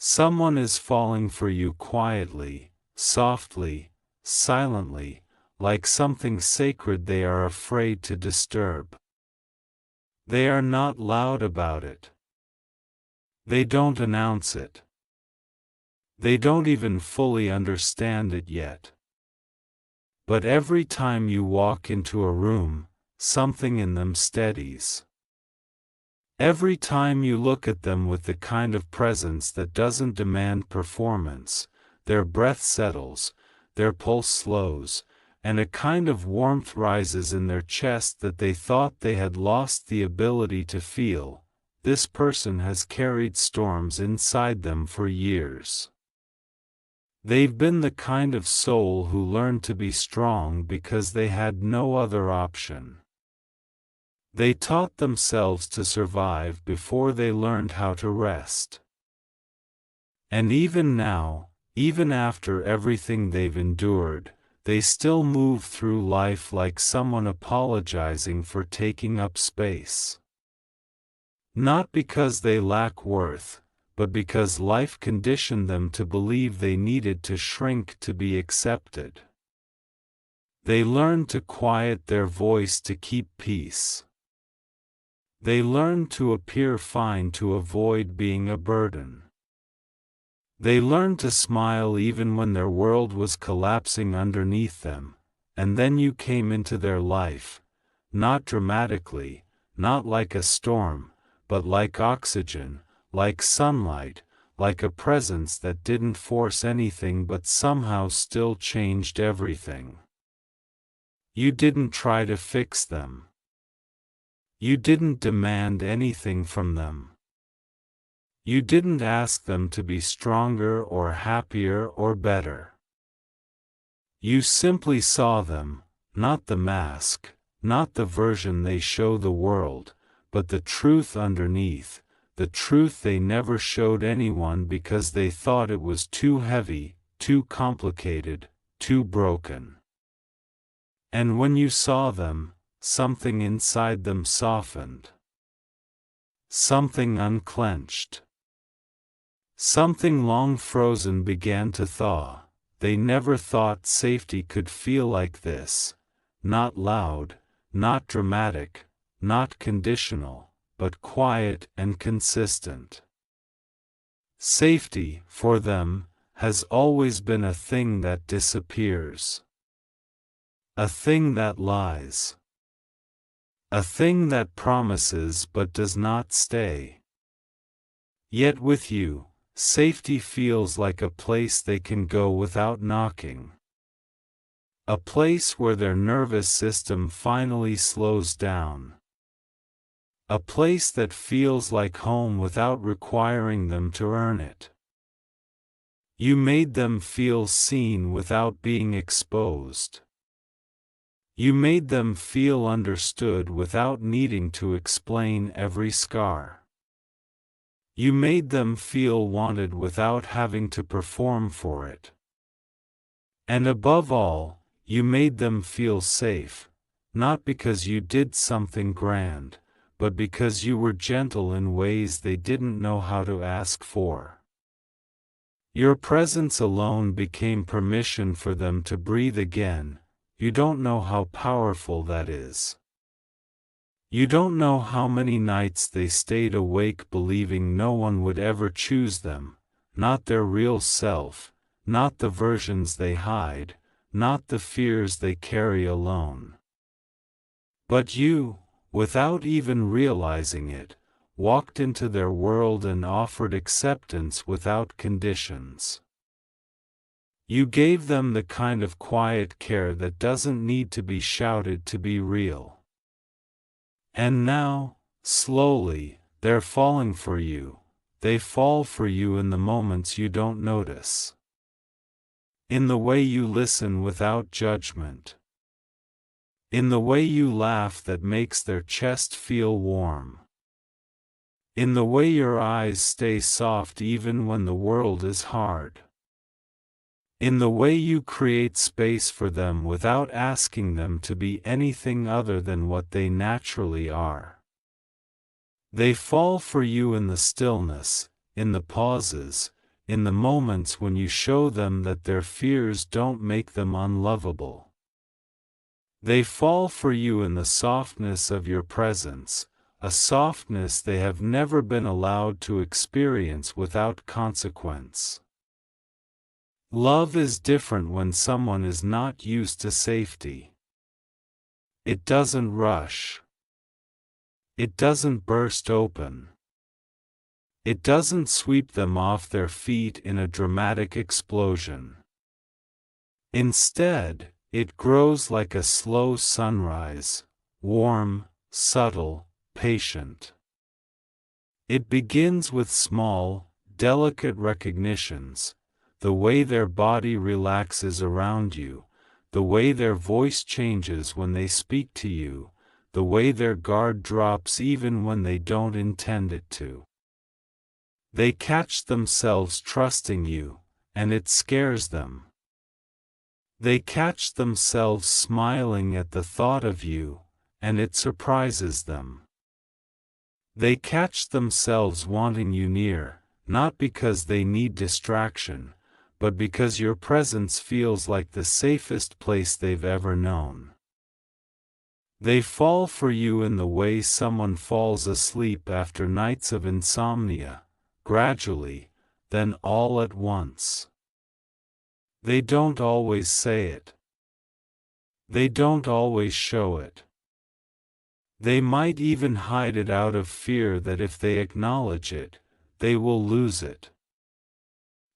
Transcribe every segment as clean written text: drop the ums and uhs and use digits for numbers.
Someone is falling for you quietly, softly, silently, like something sacred they are afraid to disturb. They are not loud about it. They don't announce it. They don't even fully understand it yet. But every time you walk into a room, something in them steadies. Every time you look at them with the kind of presence that doesn't demand performance, their breath settles, their pulse slows, and a kind of warmth rises in their chest that they thought they had lost the ability to feel. This person has carried storms inside them for years. They've been the kind of soul who learned to be strong because they had no other option. They taught themselves to survive before they learned how to rest. And even now, even after everything they've endured, they still move through life like someone apologizing for taking up space. Not because they lack worth, but because life conditioned them to believe they needed to shrink to be accepted. They learned to quiet their voice to keep peace. They learned to appear fine to avoid being a burden. They learned to smile even when their world was collapsing underneath them, and then you came into their life, not dramatically, not like a storm, but like oxygen, like sunlight, like a presence that didn't force anything but somehow still changed everything. You didn't try to fix them. You didn't demand anything from them. You didn't ask them to be stronger or happier or better. You simply saw them, not the mask, not the version they show the world, but the truth underneath, the truth they never showed anyone because they thought it was too heavy, too complicated, too broken. And when you saw them, something inside them softened. Something unclenched. Something long frozen began to thaw. They never thought safety could feel like this. Not loud, not dramatic, not conditional, but quiet and consistent. Safety, for them, has always been a thing that disappears. A thing that lies. A thing that promises but does not stay. Yet with you, safety feels like a place they can go without knocking. A place where their nervous system finally slows down. A place that feels like home without requiring them to earn it. You made them feel seen without being exposed. You made them feel understood without needing to explain every scar. You made them feel wanted without having to perform for it. And above all, you made them feel safe, not because you did something grand, but because you were gentle in ways they didn't know how to ask for. Your presence alone became permission for them to breathe again. You don't know how powerful that is. You don't know how many nights they stayed awake believing no one would ever choose them, not their real self, not the versions they hide, not the fears they carry alone. But you, without even realizing it, walked into their world and offered acceptance without conditions. You gave them the kind of quiet care that doesn't need to be shouted to be real. And now, slowly, they're falling for you. They fall for you in the moments you don't notice. In the way you listen without judgment. In the way you laugh that makes their chest feel warm. In the way your eyes stay soft even when the world is hard. In the way you create space for them without asking them to be anything other than what they naturally are. They fall for you in the stillness, in the pauses, in the moments when you show them that their fears don't make them unlovable. They fall for you in the softness of your presence, a softness they have never been allowed to experience without consequence. Love is different when someone is not used to safety. It doesn't rush. It doesn't burst open. It doesn't sweep them off their feet in a dramatic explosion. Instead, it grows like a slow sunrise, warm, subtle, patient. It begins with small, delicate recognitions, the way their body relaxes around you, the way their voice changes when they speak to you, the way their guard drops even when they don't intend it to. They catch themselves trusting you, and it scares them. They catch themselves smiling at the thought of you, and it surprises them. They catch themselves wanting you near, not because they need distraction, but because your presence feels like the safest place they've ever known. They fall for you in the way someone falls asleep after nights of insomnia, gradually, then all at once. They don't always say it. They don't always show it. They might even hide it out of fear that if they acknowledge it, they will lose it.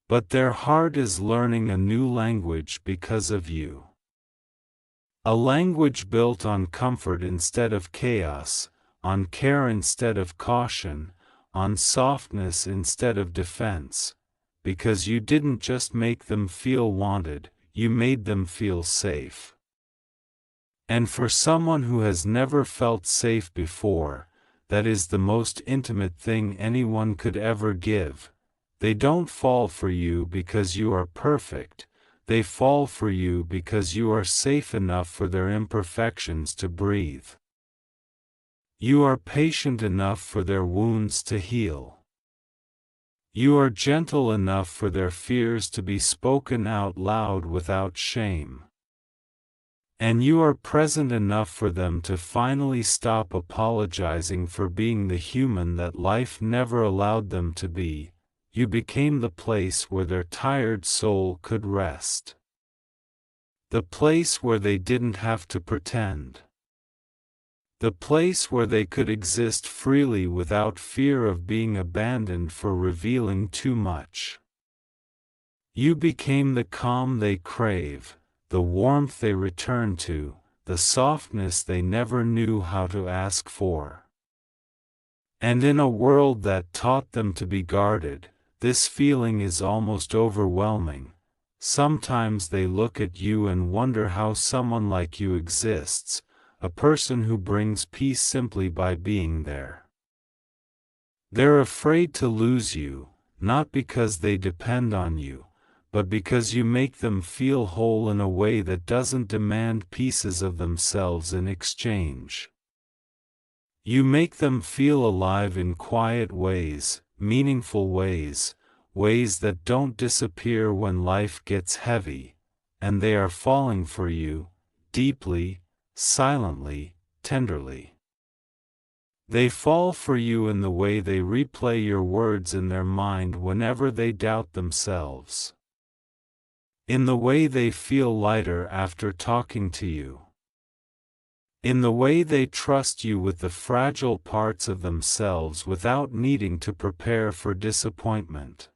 But their heart is learning a new language because of you. A language built on comfort instead of chaos, on care instead of caution, on softness instead of defense, because you didn't just make them feel wanted, you made them feel safe. And for someone who has never felt safe before, that is the most intimate thing anyone could ever give. They don't fall for you because you are perfect, they fall for you because you are safe enough for their imperfections to breathe. You are patient enough for their wounds to heal. You are gentle enough for their fears to be spoken out loud without shame. And you are present enough for them to finally stop apologizing for being the human that life never allowed them to be. You became the place where their tired soul could rest. The place where they didn't have to pretend. The place where they could exist freely without fear of being abandoned for revealing too much. You became the calm they crave, the warmth they return to, the softness they never knew how to ask for. And in a world that taught them to be guarded, this feeling is almost overwhelming. Sometimes they look at you and wonder how someone like you exists, a person who brings peace simply by being there. They're afraid to lose you, not because they depend on you, but because you make them feel whole in a way that doesn't demand pieces of themselves in exchange. You make them feel alive in quiet ways, meaningful ways, ways that don't disappear when life gets heavy, and they are falling for you, deeply, silently, tenderly. They fall for you in the way they replay your words in their mind whenever they doubt themselves. In the way they feel lighter after talking to you. In the way they trust you with the fragile parts of themselves without needing to prepare for disappointment.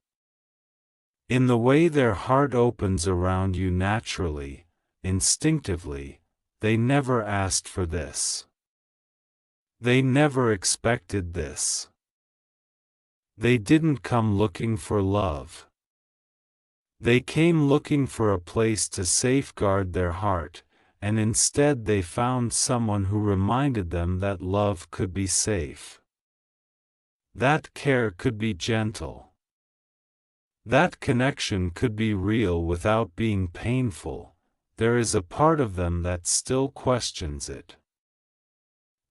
In the way their heart opens around you naturally, instinctively. They never asked for this. They never expected this. They didn't come looking for love. They came looking for a place to safeguard their heart, and instead they found someone who reminded them that love could be safe. That care could be gentle. That connection could be real without being painful. There is a part of them that still questions it.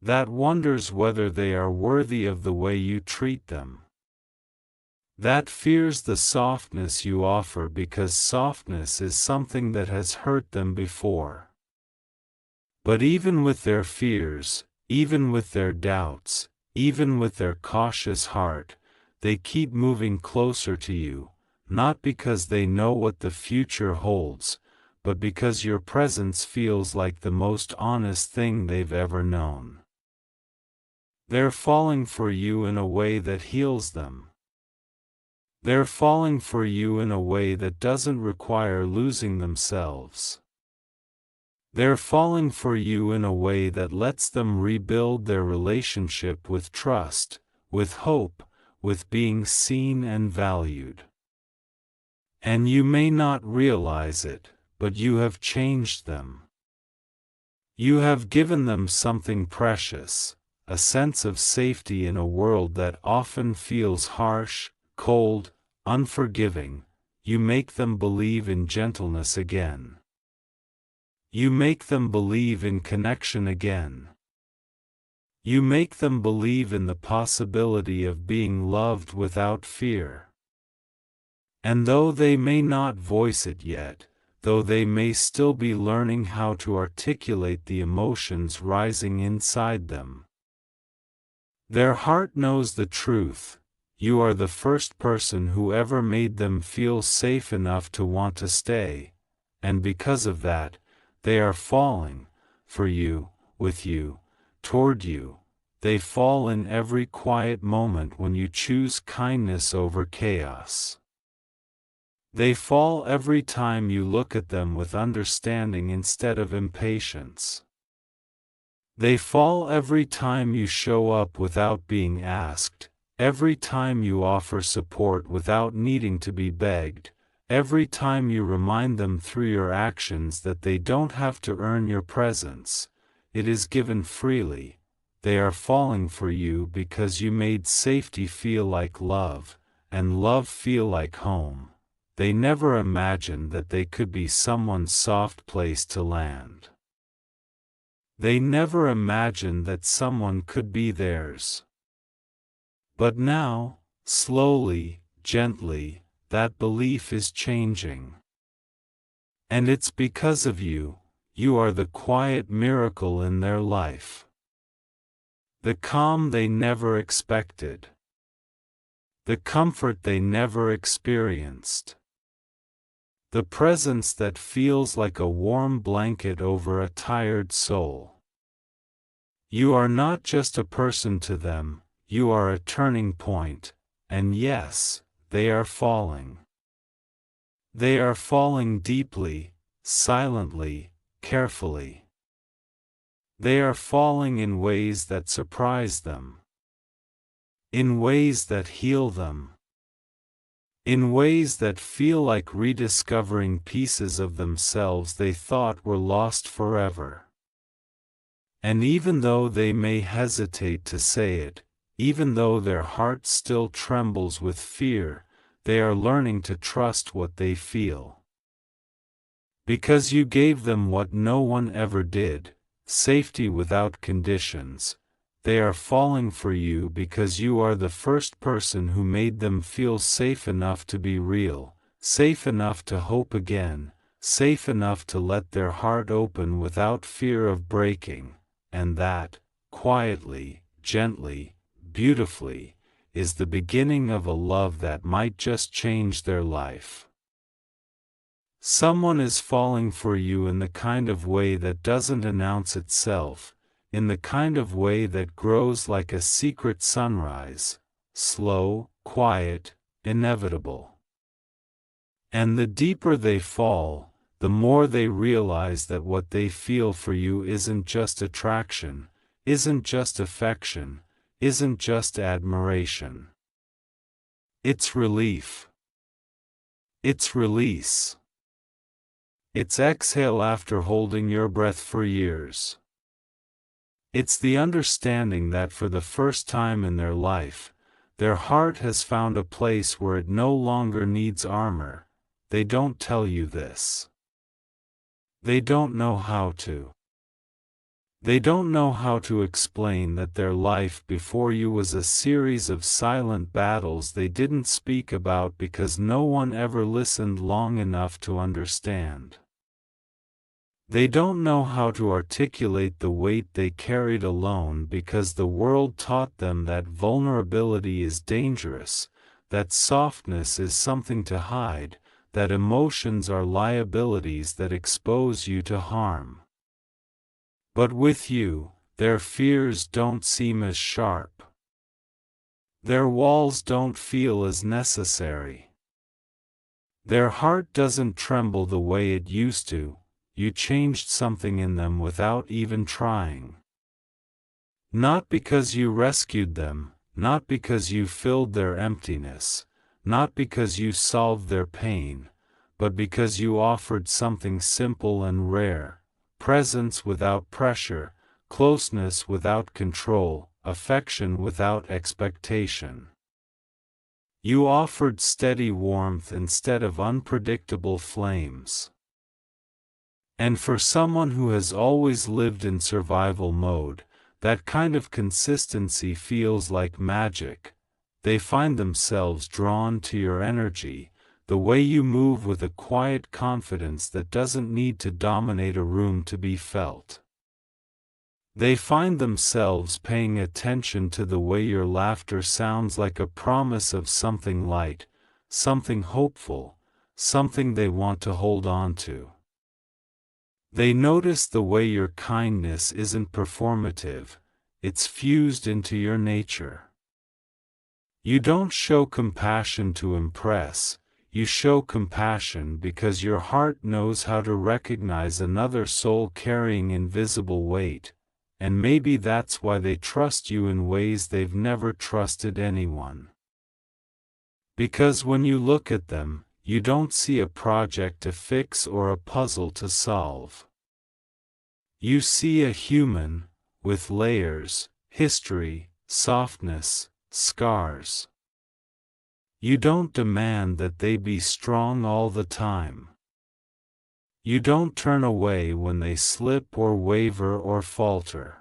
That wonders whether they are worthy of the way you treat them. That fears the softness you offer because softness is something that has hurt them before. But even with their fears, even with their doubts, even with their cautious heart, they keep moving closer to you, not because they know what the future holds, but because your presence feels like the most honest thing they've ever known. They're falling for you in a way that heals them. They're falling for you in a way that doesn't require losing themselves. They're falling for you in a way that lets them rebuild their relationship with trust, with hope, with being seen and valued. And you may not realize it, but you have changed them. You have given them something precious, a sense of safety in a world that often feels harsh, cold, unforgiving. You make them believe in gentleness again. You make them believe in connection again. You make them believe in the possibility of being loved without fear. And though they may not voice it yet, though they may still be learning how to articulate the emotions rising inside them, their heart knows the truth. You are the first person who ever made them feel safe enough to want to stay, and because of that, they are falling, for you, with you, toward you. They fall in every quiet moment when you choose kindness over chaos. They fall every time you look at them with understanding instead of impatience. They fall every time you show up without being asked, every time you offer support without needing to be begged, every time you remind them through your actions that they don't have to earn your presence, it is given freely. They are falling for you because you made safety feel like love, and love feel like home. They never imagined that they could be someone's soft place to land. They never imagined that someone could be theirs. But now, slowly, gently, that belief is changing. And it's because of you. You are the quiet miracle in their life. The calm they never expected. The comfort they never experienced. The presence that feels like a warm blanket over a tired soul. You are not just a person to them, you are a turning point, and yes, they are falling. They are falling deeply, silently, carefully. They are falling in ways that surprise them. In ways that heal them. In ways that feel like rediscovering pieces of themselves they thought were lost forever. And even though they may hesitate to say it, even though their heart still trembles with fear, they are learning to trust what they feel. Because you gave them what no one ever did, safety without conditions. They are falling for you because you are the first person who made them feel safe enough to be real, safe enough to hope again, safe enough to let their heart open without fear of breaking, and that, quietly, gently, beautifully, is the beginning of a love that might just change their life. Someone is falling for you in the kind of way that doesn't announce itself, in the kind of way that grows like a secret sunrise, slow, quiet, inevitable. And the deeper they fall, the more they realize that what they feel for you isn't just attraction, isn't just affection, isn't just admiration. It's relief. It's release. It's exhale after holding your breath for years. It's the understanding that for the first time in their life, their heart has found a place where it no longer needs armor. They don't tell you this. They don't know how to. They don't know how to explain that their life before you was a series of silent battles they didn't speak about because no one ever listened long enough to understand. They don't know how to articulate the weight they carried alone because the world taught them that vulnerability is dangerous, that softness is something to hide, that emotions are liabilities that expose you to harm. But with you, their fears don't seem as sharp. Their walls don't feel as necessary. Their heart doesn't tremble the way it used to. You changed something in them without even trying. Not because you rescued them, not because you filled their emptiness, not because you solved their pain, but because you offered something simple and rare: presence without pressure, closeness without control, affection without expectation. You offered steady warmth instead of unpredictable flames. And for someone who has always lived in survival mode, that kind of consistency feels like magic. They find themselves drawn to your energy, the way you move with a quiet confidence that doesn't need to dominate a room to be felt. They find themselves paying attention to the way your laughter sounds like a promise of something light, something hopeful, something they want to hold on to. They notice the way your kindness isn't performative, it's fused into your nature. You don't show compassion to impress, you show compassion because your heart knows how to recognize another soul carrying invisible weight, and maybe that's why they trust you in ways they've never trusted anyone. Because when you look at them, you don't see a project to fix or a puzzle to solve. You see a human, with layers, history, softness, scars. You don't demand that they be strong all the time. You don't turn away when they slip or waver or falter.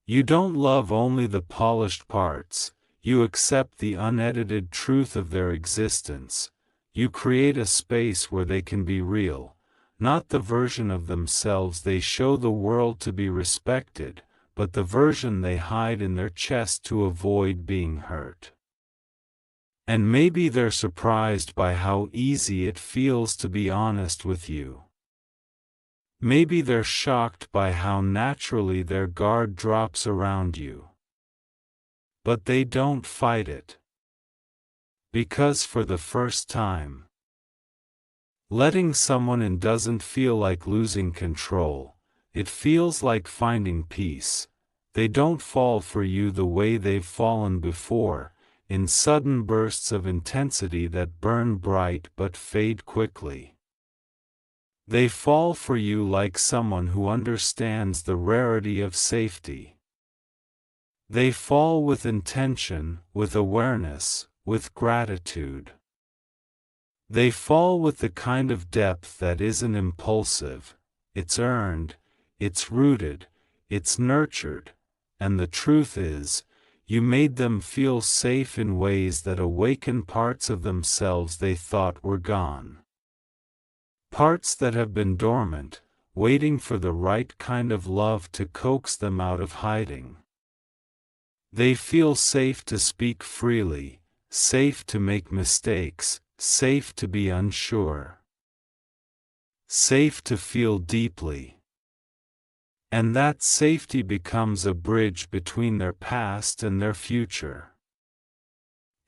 You don't love only the polished parts, you accept the unedited truth of their existence. You create a space where they can be real, not the version of themselves they show the world to be respected, but the version they hide in their chest to avoid being hurt. And maybe they're surprised by how easy it feels to be honest with you. Maybe they're shocked by how naturally their guard drops around you. But they don't fight it. Because for the first time, letting someone in doesn't feel like losing control, it feels like finding peace. They don't fall for you the way they've fallen before, in sudden bursts of intensity that burn bright but fade quickly. They fall for you like someone who understands the rarity of safety. They fall with intention, with awareness, with gratitude. They fall with the kind of depth that isn't impulsive, it's earned, it's rooted, it's nurtured, and the truth is, you made them feel safe in ways that awaken parts of themselves they thought were gone. Parts that have been dormant, waiting for the right kind of love to coax them out of hiding. They feel safe to speak freely, safe to make mistakes, safe to be unsure. Safe to feel deeply. And that safety becomes a bridge between their past and their future.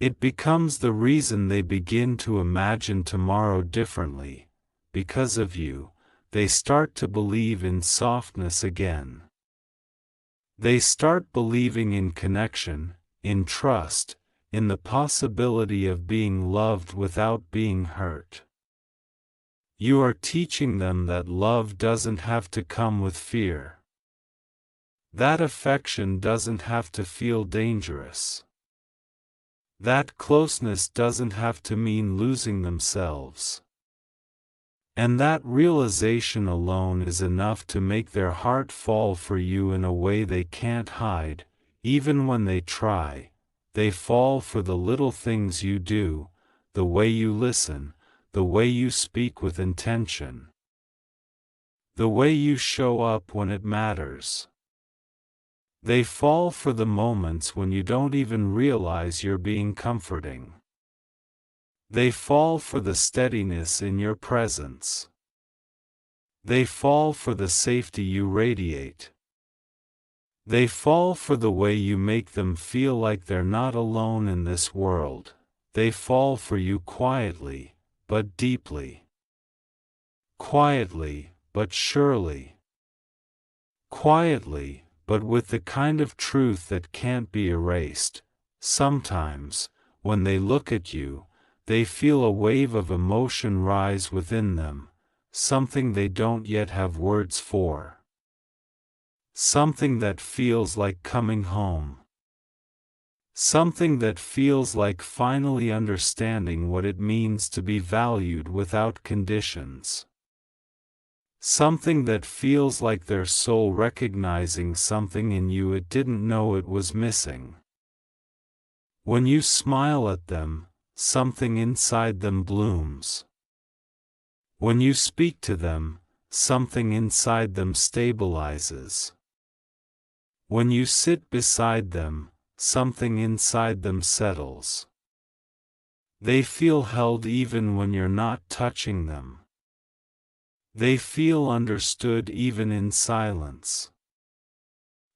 It becomes the reason they begin to imagine tomorrow differently. Because of you, they start to believe in softness again. They start believing in connection, in trust, in the possibility of being loved without being hurt. You are teaching them that love doesn't have to come with fear. That affection doesn't have to feel dangerous. That closeness doesn't have to mean losing themselves. And that realization alone is enough to make their heart fall for you in a way they can't hide. Even when they try, they fall for the little things you do, the way you listen, the way you speak with intention, the way you show up when it matters. They fall for the moments when you don't even realize you're being comforting. They fall for the steadiness in your presence. They fall for the safety you radiate. They fall for the way you make them feel like they're not alone in this world. They fall for you quietly, but deeply. Quietly, but surely. Quietly, but with the kind of truth that can't be erased. Sometimes, when they look at you, they feel a wave of emotion rise within them, something they don't yet have words for. Something that feels like coming home. Something that feels like finally understanding what it means to be valued without conditions. Something that feels like their soul recognizing something in you it didn't know it was missing. When you smile at them, something inside them blooms. When you speak to them, something inside them stabilizes. When you sit beside them, something inside them settles. They feel held even when you're not touching them. They feel understood even in silence.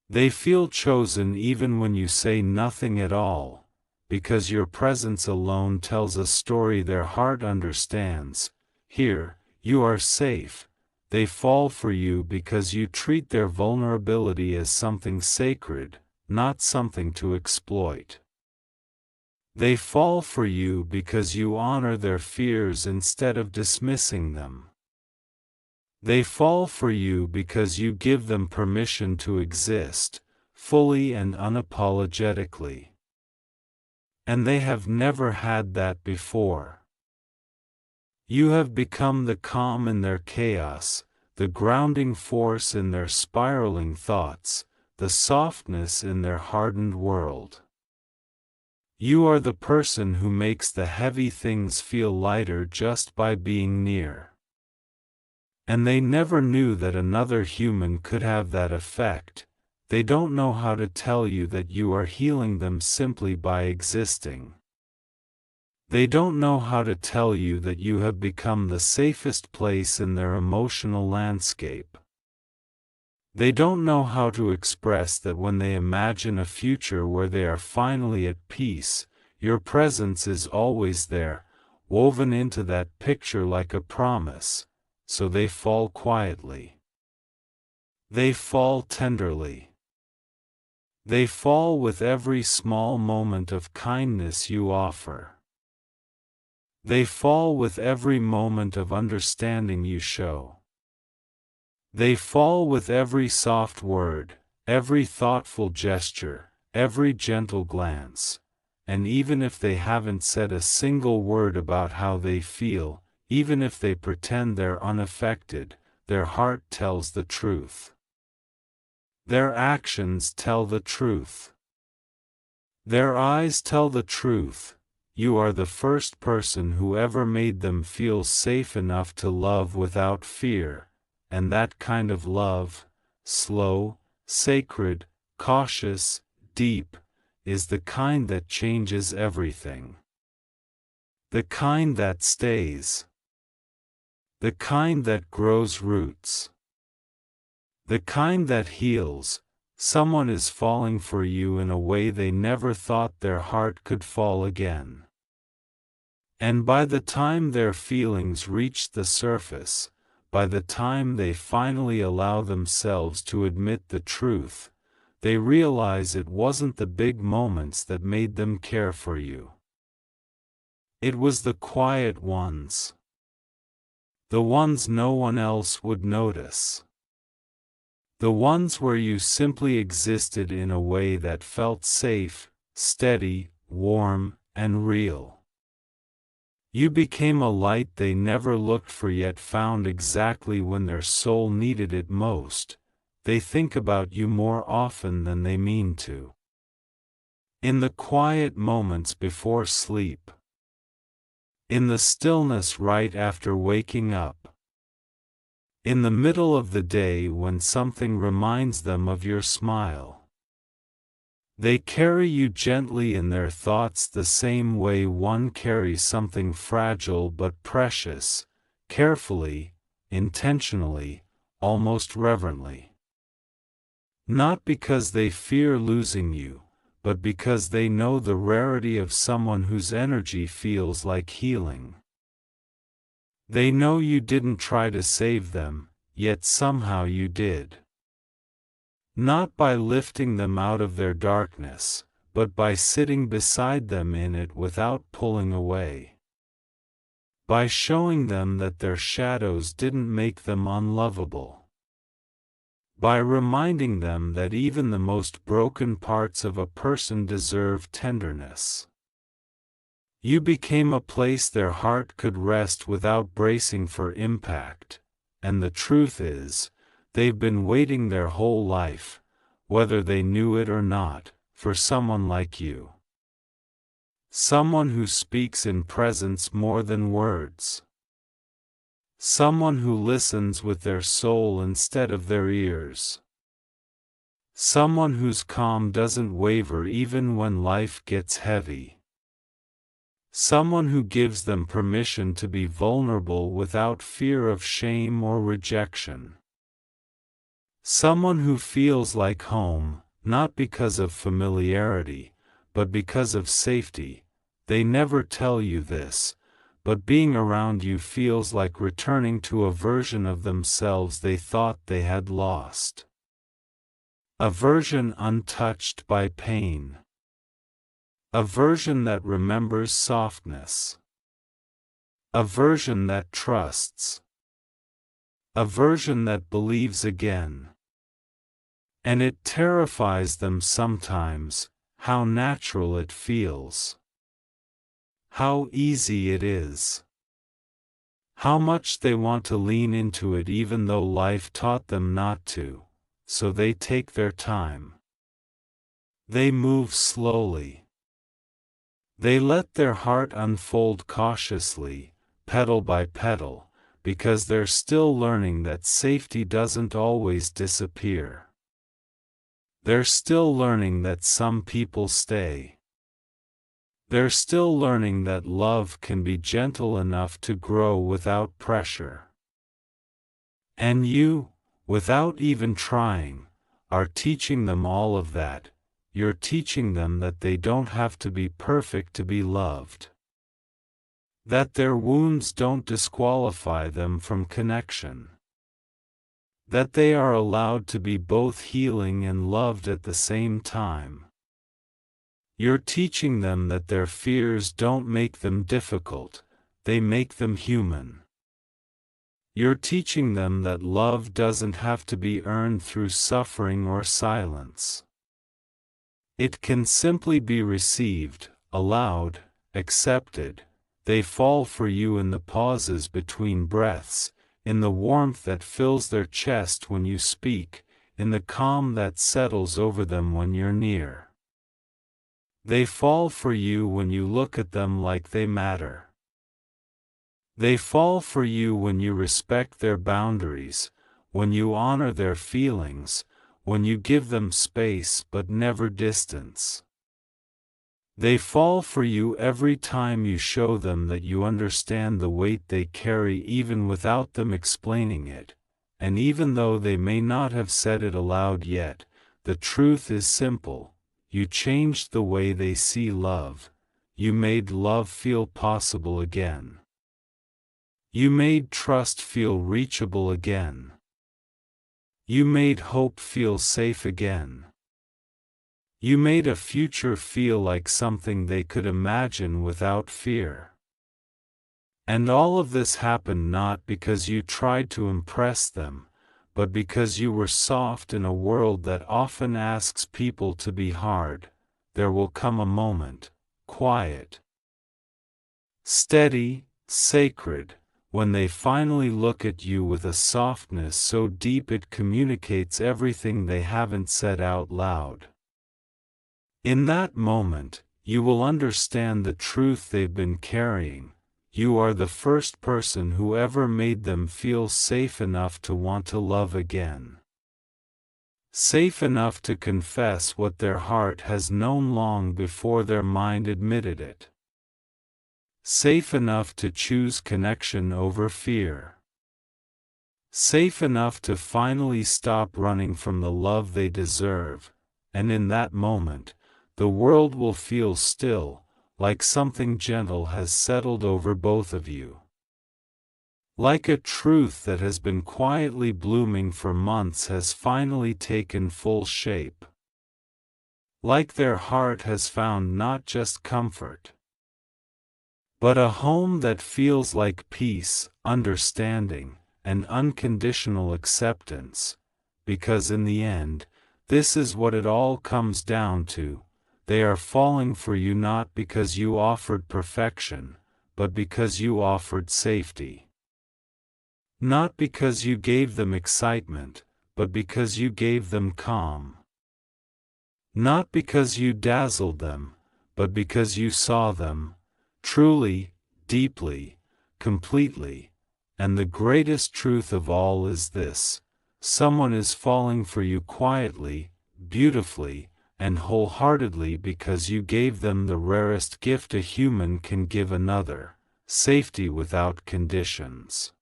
They feel chosen even when you say nothing at all, because your presence alone tells a story their heart understands. Here, you are safe. They fall for you because you treat their vulnerability as something sacred, not something to exploit. They fall for you because you honor their fears instead of dismissing them. They fall for you because you give them permission to exist, fully and unapologetically. And they have never had that before. You have become the calm in their chaos, the grounding force in their spiraling thoughts, the softness in their hardened world. You are the person who makes the heavy things feel lighter just by being near. And they never knew that another human could have that effect. They don't know how to tell you that you are healing them simply by existing. They don't know how to tell you that you have become the safest place in their emotional landscape. They don't know how to express that when they imagine a future where they are finally at peace, your presence is always there, woven into that picture like a promise, so they fall quietly. They fall tenderly. They fall with every small moment of kindness you offer. They fall with every moment of understanding you show. They fall with every soft word, every thoughtful gesture, every gentle glance, and even if they haven't said a single word about how they feel, even if they pretend they're unaffected, their heart tells the truth. Their actions tell the truth. Their eyes tell the truth. You are the first person who ever made them feel safe enough to love without fear, and that kind of love, slow, sacred, cautious, deep, is the kind that changes everything. The kind that stays. The kind that grows roots. The kind that heals. Someone is falling for you in a way they never thought their heart could fall again. And by the time their feelings reach the surface, by the time they finally allow themselves to admit the truth, they realize it wasn't the big moments that made them care for you. It was the quiet ones. The ones no one else would notice. The ones where you simply existed in a way that felt safe, steady, warm, and real. You became a light they never looked for yet found exactly when their soul needed it most. They think about you more often than they mean to. In the quiet moments before sleep. In the stillness right after waking up. In the middle of the day when something reminds them of your smile. They carry you gently in their thoughts the same way one carries something fragile but precious, carefully, intentionally, almost reverently. Not because they fear losing you, but because they know the rarity of someone whose energy feels like healing. They know you didn't try to save them, yet somehow you did. Not by lifting them out of their darkness, but by sitting beside them in it without pulling away. By showing them that their shadows didn't make them unlovable. By reminding them that even the most broken parts of a person deserve tenderness. You became a place their heart could rest without bracing for impact, and the truth is, they've been waiting their whole life, whether they knew it or not, for someone like you. Someone who speaks in presence more than words. Someone who listens with their soul instead of their ears. Someone whose calm doesn't waver even when life gets heavy. Someone who gives them permission to be vulnerable without fear of shame or rejection. Someone who feels like home, not because of familiarity, but because of safety. They never tell you this, but being around you feels like returning to a version of themselves they thought they had lost. A version untouched by pain. A version that remembers softness. A version that trusts. A version that believes again. And it terrifies them sometimes, how natural it feels. How easy it is. How much they want to lean into it even though life taught them not to, so they take their time. They move slowly. They let their heart unfold cautiously, petal by petal, because they're still learning that safety doesn't always disappear. They're still learning that some people stay. They're still learning that love can be gentle enough to grow without pressure. And you, without even trying, are teaching them all of that. You're teaching them that they don't have to be perfect to be loved. That their wounds don't disqualify them from connection. That they are allowed to be both healing and loved at the same time. You're teaching them that their fears don't make them difficult, they make them human. You're teaching them that love doesn't have to be earned through suffering or silence. It can simply be received, allowed, accepted. They fall for you in the pauses between breaths, in the warmth that fills their chest when you speak, in the calm that settles over them when you're near. They fall for you when you look at them like they matter. They fall for you when you respect their boundaries, when you honor their feelings, when you give them space but never distance. They fall for you every time you show them that you understand the weight they carry even without them explaining it, and even though they may not have said it aloud yet, the truth is simple. You changed the way they see love. You made love feel possible again. You made trust feel reachable again. You made hope feel safe again. You made a future feel like something they could imagine without fear. And all of this happened not because you tried to impress them, but because you were soft in a world that often asks people to be hard. There will come a moment, quiet, steady, sacred, when they finally look at you with a softness so deep it communicates everything they haven't said out loud. In that moment, you will understand the truth they've been carrying. You are the first person who ever made them feel safe enough to want to love again. Safe enough to confess what their heart has known long before their mind admitted it. Safe enough to choose connection over fear. Safe enough to finally stop running from the love they deserve, and in that moment, the world will feel still, like something gentle has settled over both of you. Like a truth that has been quietly blooming for months has finally taken full shape. Like their heart has found not just comfort, but a home that feels like peace, understanding, and unconditional acceptance, because in the end, this is what it all comes down to. They are falling for you not because you offered perfection, but because you offered safety. Not because you gave them excitement, but because you gave them calm. Not because you dazzled them, but because you saw them, truly, deeply, completely. And the greatest truth of all is this: someone is falling for you quietly, beautifully, and wholeheartedly because you gave them the rarest gift a human can give another: safety without conditions.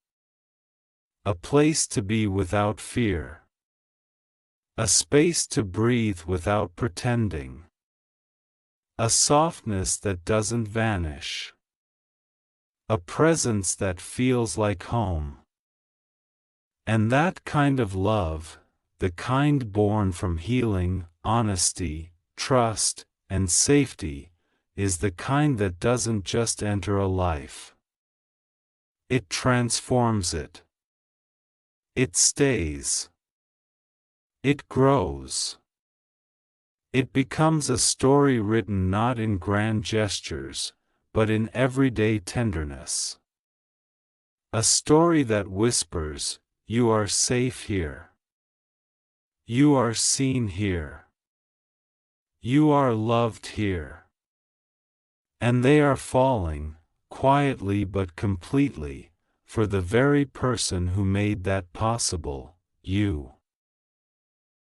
A place to be without fear. A space to breathe without pretending. A softness that doesn't vanish. A presence that feels like home. And that kind of love, the kind born from healing, honesty, trust, and safety, is the kind that doesn't just enter a life. It transforms it. It stays. It grows. It becomes a story written not in grand gestures, but in everyday tenderness. A story that whispers, "You are safe here. You are seen here. You are loved here." And they are falling, quietly but completely, for the very person who made that possible, you.